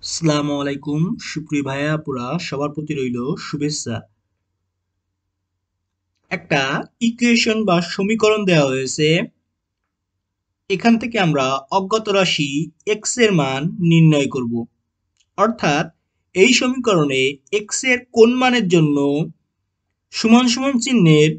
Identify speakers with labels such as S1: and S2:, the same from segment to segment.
S1: আসসালামু আলাইকুম সুপ্রিয় ভাইয়া আপুরা সবার প্রতি রইল শুভেচ্ছা। একটা ইকুয়েশন বা সমীকরণ দেওয়া হয়েছে। এখান থেকে আমরা অজ্ঞাত রাশি এক্স এর মান নির্ণয় করব। অর্থাৎ এই সমীকরণে এক্স এর কোন মানের জন্য সমান সমান চিহ্নের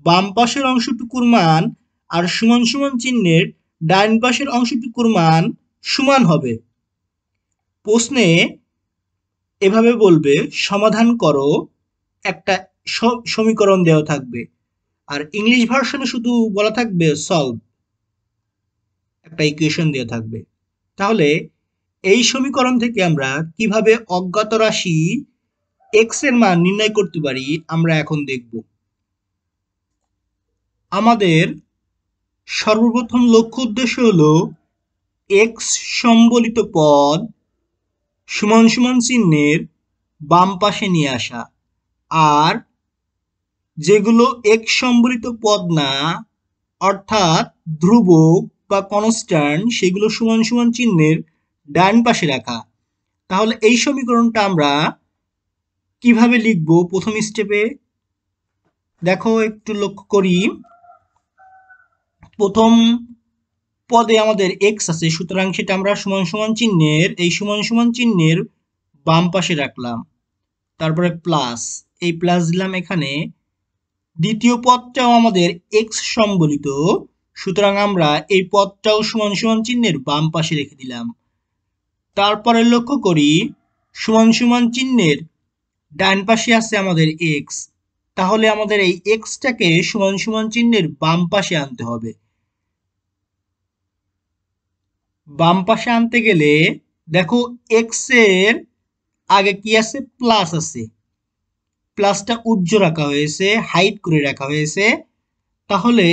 S1: বাম পাশের অংশটুকুর মান আর সমান সমান চিহ্নের ডান পাশের অংশটুকুর মান সমান হবে। প্রশ্নে এভাবে বলবে সমাধান করো, একটা সমীকরণ দেওয়া থাকবে আর ইংলিশ ভার্সনে শুধু বলা থাকবে সলভ, একটা ইকুয়েশন দেওয়া থাকবে। তাহলে এই সমীকরণ থেকে আমরা কিভাবে অজ্ঞাত রাশি এক্স এর মান নির্ণয় করতে পারি আমরা এখন দেখব। আমাদের সর্বপ্রথম লক্ষ্য উদ্দেশ্য হলো এক্স সম্বলিত পদ সমান সমান চিহ্নের বাম পাশে নিয়ে আসা, আর যেগুলো এক্স সম্বলিত পদ না অর্থাৎ ধ্রুবক বা কনস্ট্যান্ট সেগুলো সমান সমান চিহ্নের ডান পাশে রাখা। তাহলে এই সমীকরণটা আমরা কিভাবে লিখব? প্রথম স্টেপে দেখো, একটু লক্ষ্য করি। প্রথম পদে আমাদের এক্স আছে, সুতরাং সেটা আমরা সমান সমান চিহ্নের এই সমান সমান চিহ্নের বাম পাশে রাখলাম। তারপরে প্লাস, এই প্লাস দিলাম এখানে। দ্বিতীয় পদটাও আমাদের এক্স সম্বলিত, সুতরাং আমরা এই পদটাও সমান সমান চিহ্নের বাম পাশে রেখে দিলাম। তারপরে লক্ষ্য করি সমান সমান চিহ্নের ডান পাশে আছে আমাদের এক্স, তাহলে আমাদের এই এক্সটাকে সমান সমান চিহ্নের বাম পাশে আনতে হবে। বাম পাশে আনতে গেলে দেখো এক্স এর আগে কি আছে? প্লাস আছে। প্লাসটা উজ্জ্ব রাখা হয়েছে, হাইড করে রাখা হয়েছে। তাহলে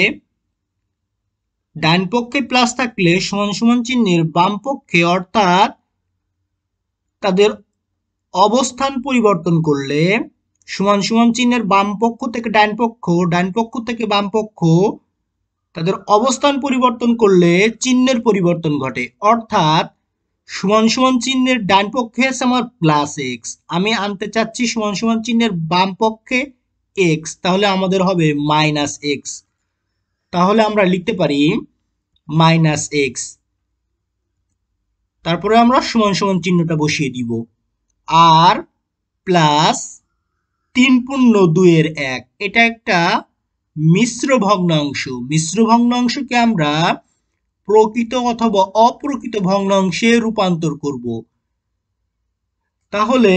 S1: ডান পক্ষে প্লাস থাকলে সমান সমান চিহ্নের বাম পক্ষে অর্থাৎ তাদের অবস্থান পরিবর্তন করলে সমান সমান চিহ্নের বাম পক্ষ থেকে ডান পক্ষ, ডান পক্ষ থেকে বাম পক্ষ, তাদের অবস্থান পরিবর্তন করলে চিহ্নের পরিবর্তন ঘটে। অর্থাৎ সমান সমান চিহ্নের ডান পক্ষে আছে আমার প্লাস এক্স, আমি আনতে চাচ্ছি সমান সমান চিহ্নের বাম পক্ষে এক্স, তাহলে আমাদের হবে মাইনাস এক্স। তাহলে আমরা লিখতে পারি মাইনাস এক্স, তারপরে আমরা সমান সমান চিহ্নটা বসিয়ে দিব। আর প্লাস 3/2 এটা একটা মিশ্র ভগ্নাংশ। মিশ্র ভগ্নাংশকে আমরা প্রকৃত অথবা অপ্রকৃত ভগ্নাংশে রূপান্তর করব। তাহলে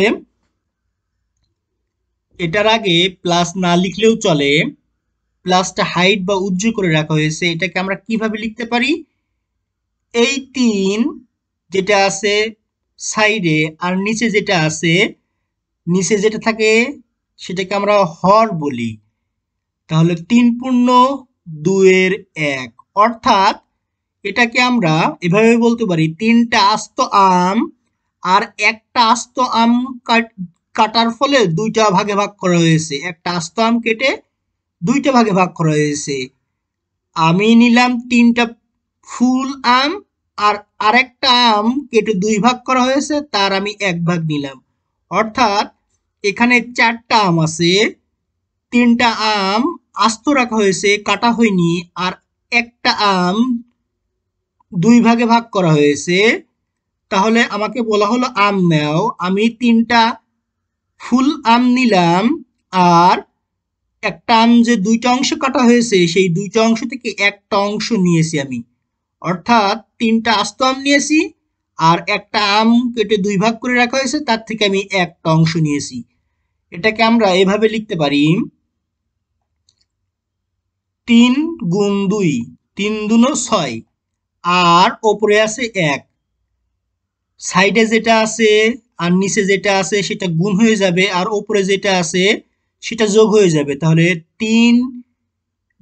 S1: এটার আগে প্লাস না লিখলেও চলে, প্লাসটা হাইড বা উজ্জ্ব করে রাখা হয়েছে। এটাকে আমরা কিভাবে লিখতে পারি? এই 3 যেটা আছে সাইডে আর নিচে যেটা আছে, নিচে যেটা থাকে সেটাকে আমরা হর বলি। তাহলে 3/2 অর্থাৎ এটাকে আমরা এভাবে বলতে পারি 3টা আস্ত আম আর একটা আস্ত আম কাটার ফলে 2টা ভাগে ভাগ করা হয়েছে। একটা আস্ত আম কেটে 2টা ভাগে ভাগ করা হয়েছে। আমি নিলাম 3টা ফুল আম, আর আরেকটা আম কেটে 2 ভাগ করা হয়েছে, তার আমি 1 ভাগ নিলাম। অর্থাৎ এখানে 4টা আম আছে, 3টা আম আস্ত রাখা হয়েছে, কাটা হয়নি, আর একটা আম 2 ভাগে ভাগ করা হয়েছে। তাহলে আমাকে বলা হলো আম নাও, আমি 3টা ফুল আম নিলাম, আর একটা আম যে 2টা অংশ কাটা হয়েছে সেই 2টা অংশ থেকে একটা অংশ নিয়েছি আমি। অর্থাৎ 3টা আস্ত আম নিয়েছি, আর একটা আম কেটে 2 ভাগ করে রাখা হয়েছে, তার থেকে আমি একটা অংশ নিয়েছি। এটাকে আমরা এভাবে লিখতে পারি 3 × 2, 3×2 = 6, আর ওপরে আছে 1। সাইডে যেটা আছে আর নিচে যেটা আছে সেটা গুণ হয়ে যাবে, আর ওপরে যেটা আছে সেটা যোগ হয়ে যাবে। তাহলে 3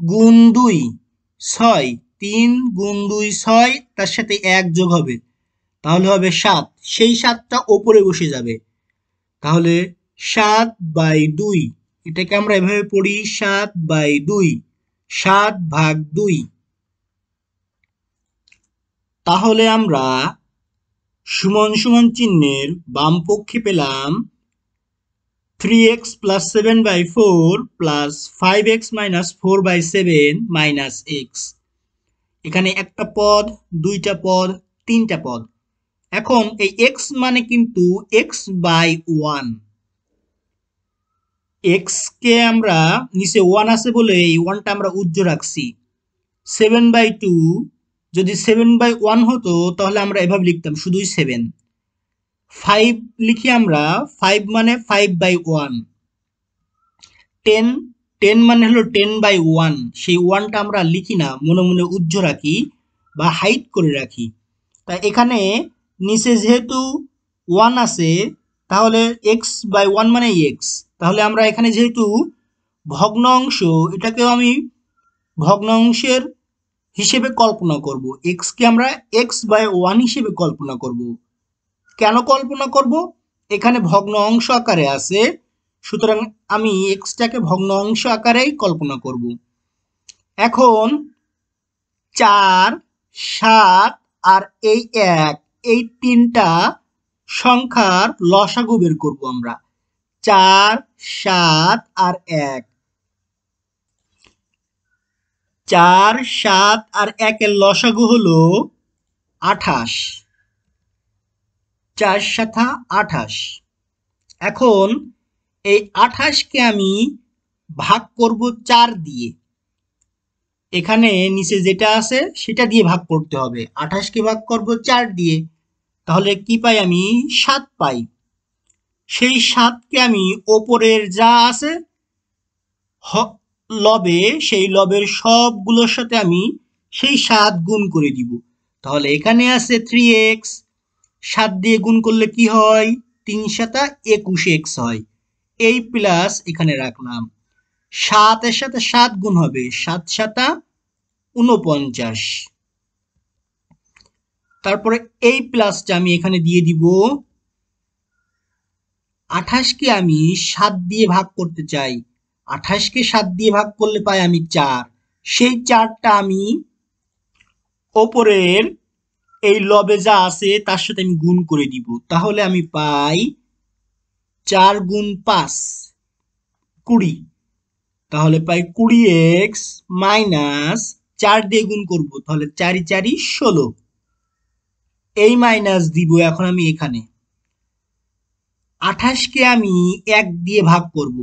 S1: × 2 = 6, 3 × 2 = 6, তার সাথে 1 যোগ হবে, তাহলে হবে 7। সেই 7টা ওপরে বসে যাবে। তাহলে 7/2, এটাকে আমরা এভাবে পড়ি 7/2, 7/2। তাহলে আমরা সমান সমান চিহ্নের বাম পক্ষে পেলাম 3x plus 7 by 4 plus 5x minus 4 by 7 minus x। এখানে একটা পদ, দুইটা পদ, তিনটা পদ। এখন এই x মানে কিন্তু x by 1। x কে আমরা নিচে 1 আছে বলে এই 1টা আমরা উজ্জ্ব রাখছি। 7 by 2 যদি 7 by 1 হতো তাহলে আমরা এভাবে লিখতাম শুধুই 7। 5 লিখি আমরা, 5 মানে 5 by 1। 10 10 মানে হলো 10 by 1। সেই 1টা আমরা লিখি না, মনে মনে উজ্জ্ব রাখি বা হাইড করে রাখি। তাই এখানে নিচে যেহেতু 1 আছে তাহলে x by 1 মানে x। তাহলে আমরা এখানে যেহেতু ভগ্নাংশ, এটাকেও আমি ভগ্নাংশের হিসেবে কল্পনা করব। x কে আমরা x by 1 হিসেবে কল্পনা করব। কেন কল্পনা করব? এখানে ভগ্ন অংশ আকারে আছে, সুতরাং আমি এক্সটাকে ভগ্ন অংশ আকারেই কল্পনা করব। এখন 4, 7 আর এই 1, এই তিনটা সংখ্যার লসাগু বের করব আমরা। 4, 7 আর 1। 4, 7 আর 1 এর লসাগু হলো 28। 4 7 28। এখন এই 28 কে আমি ভাগ করব 4 দিয়ে। এখানে নিচে যেটা আছে সেটা দিয়ে ভাগ করতে হবে। 28 কে ভাগ করব 4 দিয়ে, তাহলে কি পাই আমি? 7 পাই। সেই 7 কে আমি ওপরের যা আছে লবে, সেই লবের সবগুলোর সাথে আমি সেই 7 গুণ করে দিব। তাহলে এখানে আছে 3x, 7 দিয়ে গুণ করলে কি হয়? 3 7 21x হয়। এই প্লাস এখানে রাখলাম। 7 এর সাথে 7 গুণ হবে, 7 7 49। তারপরে এই প্লাসটা আমি এখানে দিয়ে দিব। 28 কে আমি 7 দিয়ে ভাগ করতে চাই। 28 কে 7 দিয়ে ভাগ করলে পাই আমি 4। সেই 4টা আমি ওপরের এই লবে যা আছে তার সাথে আমি গুণ করে দিব। তাহলে আমি পাই 4 গুণ 5 20। তাহলে পাই 20x মাইনাস 4 দিয়ে গুণ করব, তাহলে 4 4 16। এই মাইনাস দিব এখন আমি এখানে। 28 কে আমি 1 দিয়ে ভাগ করব,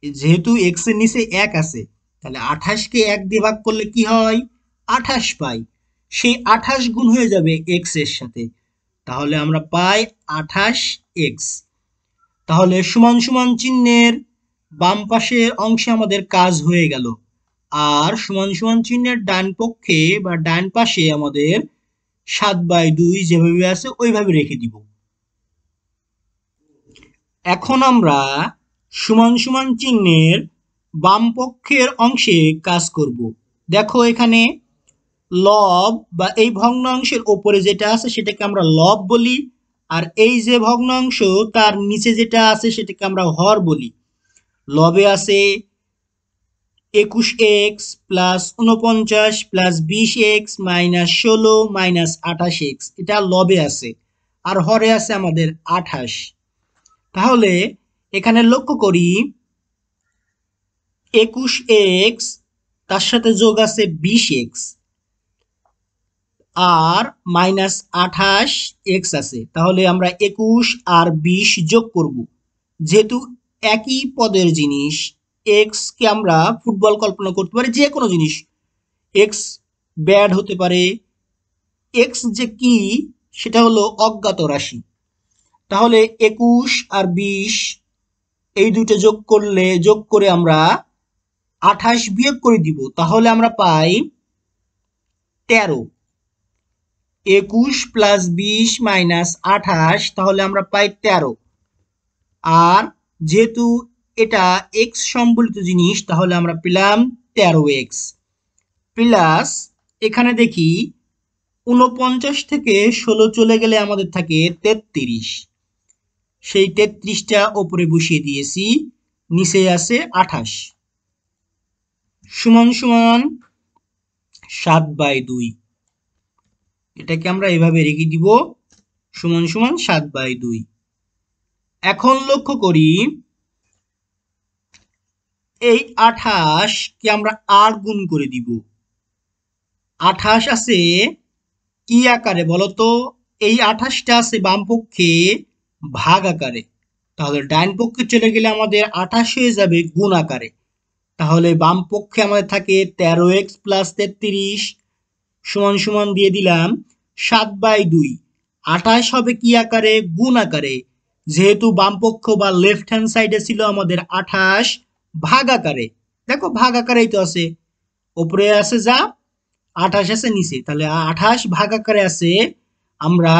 S1: যেহেতু x এর নিচে 1 আছে, তাহলে 28 কে 1 দিয়ে ভাগ করলে কি হয়? 28 পাই। সেই 28 গুণ হয়ে যাবে x এর সাথে, তাহলে আমরা পাই 28x। তাহলে সমান সমান চিহ্নের বাম পাশের অংশে আমাদের কাজ হয়ে গেল। আর সমান সমান চিহ্নের ডান পক্ষে বা ডান পাশে আমাদের 7/2 যেভাবে আছে ওইভাবে রেখে দিব। এখন আমরা সমান সমান চিহ্নের বাম পক্ষের অংশে কাজ করব। দেখো এখানে লব বা এই ভগ্নাংশের ওপরে যেটা আছে সেটাকে আমরা লব বলি, আর এই যে ভগ্নাংশ তার নিচে যেটা আছে সেটাকে আমরা হর বলি। লবে আছে 21x plus 49 plus 20x minus 16 minus 28x, এটা লবে আছে। আর হরে আছে আমাদের 28। তাহলে এখানে লক্ষ্য করি 21x তার সাথে যোগ আছে 20x আর মাইনাস 28x আছে। তাহলে আমরা 21 আর 20 যোগ করব। যেহেতু একই পদের জিনিস, x কে আমরা ফুটবল কল্পনা করতে পারি, যে কোনো জিনিস। x ব্যাড হতে পারে, x যে কি সেটা হলো অজ্ঞাত রাশি। তাহলে 21 আর 20 এই দুটো যোগ করে আমরা 28 বিয়োগ করে দিব, তাহলে আমরা পাই 13। 21 প্লাস 20 মাইনাস 28, তাহলে আমরা পাই 13। আর যেহেতু এটা x সম্বলিত জিনিস, তাহলে আমরা পেলাম 13x প্লাস এখানে দেখি 49 থেকে 16 চলে গেলে আমাদের থাকে 33। সেই 33টা ওপরে বসিয়ে দিয়েছি, নিচে আছে 28 সমান সমান 7/2। এটাকে আমরা এভাবে রেখে দিব সমান সমান 7/2। এখন লক্ষ্য করি এই 28 কে আমরা আর গুণ করে দিব। 28 আছে কি আকারে বলতো? এই 28টা আছে বাম পক্ষে ভাগ আকারে। তাহলে ডাইন পক্ষে চলে গেলে আমাদের 28 হয়ে যাবে গুণ আকারে। তাহলে বাম পক্ষে আমাদের থাকে 13x প্লাস 33 সমান সমান দিয়ে দিলাম 7/2। 28 হবে কি আকারে? গুণ আকারে। যেহেতু বাম পক্ষ বা লেফট হ্যান্ড সাইডে ছিল আমাদের 28 ভাগ আকারে। দেখো ভাগ আকারেই তো আছে, উপরে আছে যা 28 আছে নিচে, তাহলে 28 ভাগ আকারে আছে। আমরা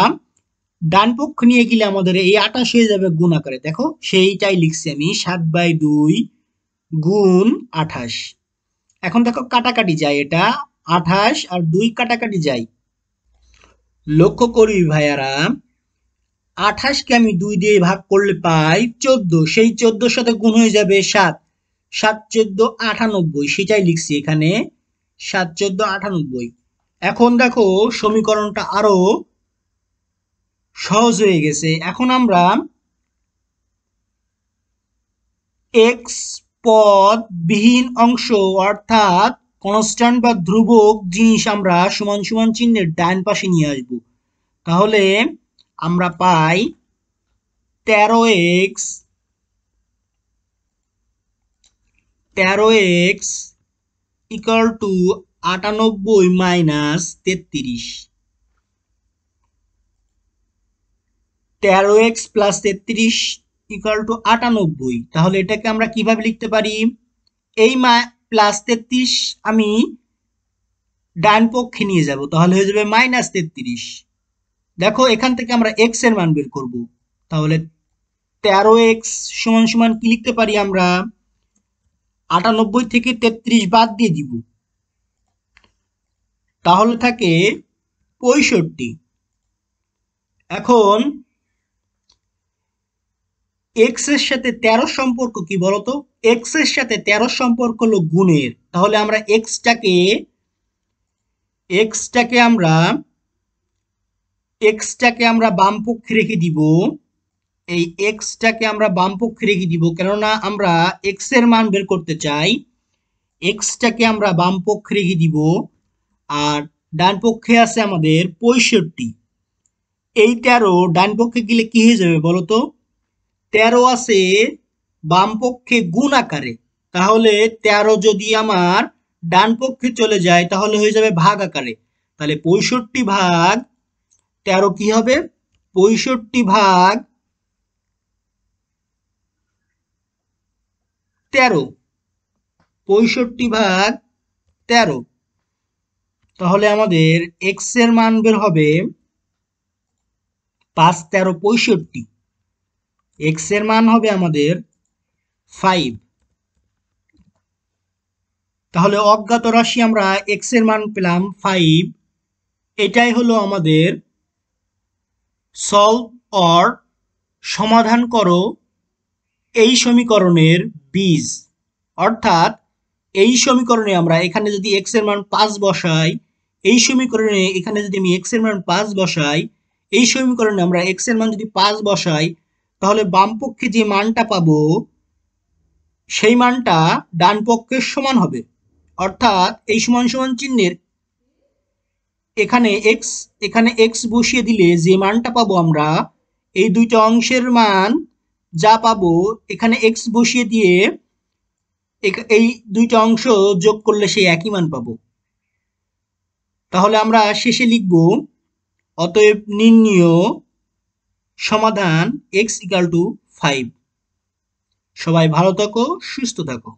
S1: ডান পক্ষ নিয়ে গেলে আমাদের এই 28 হয়ে যাবে গুণ আকারে। দেখো সেইটাই লিখছি আমি, 7/2 গুণ 28। এখন দেখো কাটাকাটি যায়, এটা 28 আর 2 কাটাকাটি যায়। লক্ষ্য করি ভাইয়ারা, 28 কে আমি 2 দিয়ে ভাগ করলে পাই 14, সেই 14 সাথে গুণ হয়ে যাবে 7, 7 14 98, সেটাই লিখছি এখানে 7 14 98। এখন দেখো সমীকরণটা আরো সহজ হয়ে গেছে। এখন আমরা এক্স পদ বিহীন অংশ অর্থাৎ কনস্ট্যান্ট বা ধ্রুবক জিনিস আমরা সমান সমান চিহ্নের ডান পাশে নিয়ে আসব। তাহলে আমরা পাই 13x equal to 98 minus 33। 13x plus 33 equal to 98। তাহলে এটাকে আমরা কিভাবে লিখতে পারি? এই প্লাস 33 আমি ডান পক্ষে নিয়ে যাব, তাহলে হয়ে যাবে মাইনাস 33। দেখো এখান থেকে আমরা এক্স এর মান বের করব। তাহলে 13x সমান সমান কি লিখতে পারি আমরা? 98 থেকে 33 বাদ দিয়ে দিব, তাহলে থাকে 65। এখন এক্স এর সাথে 13 সম্পর্ক কি বলতো? এক্স এর সাথে 13 সম্পর্ক হলো গুণের। তাহলে আমরা এক্সটাকে আমরা বাম পক্ষে রেখে দিব। এই এক্সটাকে আমরা বাম পক্ষে রেখে দিব, কেননা আমরা এক্স এর মান বের করতে চাই। এক্সটাকে আমরা বাম পক্ষে রেখে দিব, আর ডান পক্ষে আছে আমাদের 65। এই 13 ডান পক্ষে গেলে কি হয়ে যাবে বলতো? 13 আছে বাম পক্ষে গুণ আকারে, তাহলে 13 যদি আমার ডান পক্ষে চলে যায় তাহলে হয়ে যাবে ভাগ আকারে। তাহলে 65 ভাগ 13 কি হবে? 65 ভাগ 13, 65 ভাগ 13। তাহলে আমাদের এক্স এর মান বের হবে 5 13 65। এক্স এর মান হবে আমাদের 5। তাহলে অজ্ঞাত রাশি আমরা এক্স এর মান পেলাম 5। এটাই হলো আমাদের সলভ অর সমাধান করো এই সমীকরণের বীজ। অর্থাৎ এই সমীকরণে আমরা এখানে যদি এক্স এর মান 5 বসাই, এই সমীকরণে এখানে যদি আমি এক্স এর মান 5 বসাই, এই সমীকরণে আমরা এক্স এর মান যদি 5 বসাই, তাহলে বাম পক্ষে যে মানটা পাবো সেই মানটা ডান পক্ষের সমান হবে। অর্থাৎ এই সমান সমান চিহ্নের এখানে এক্স বসিয়ে দিলে যে মানটা পাবো আমরা, এই দুইটা অংশের মান যা পাবো এখানে এক্স বসিয়ে দিয়ে এই দুইটা অংশ যোগ করলে সেই একই মান পাবো। তাহলে আমরা শেষে লিখব অতএব নির্ণীয় সমাধান x = 5। সবাই ভালো থাকো, সুস্থ থাকো।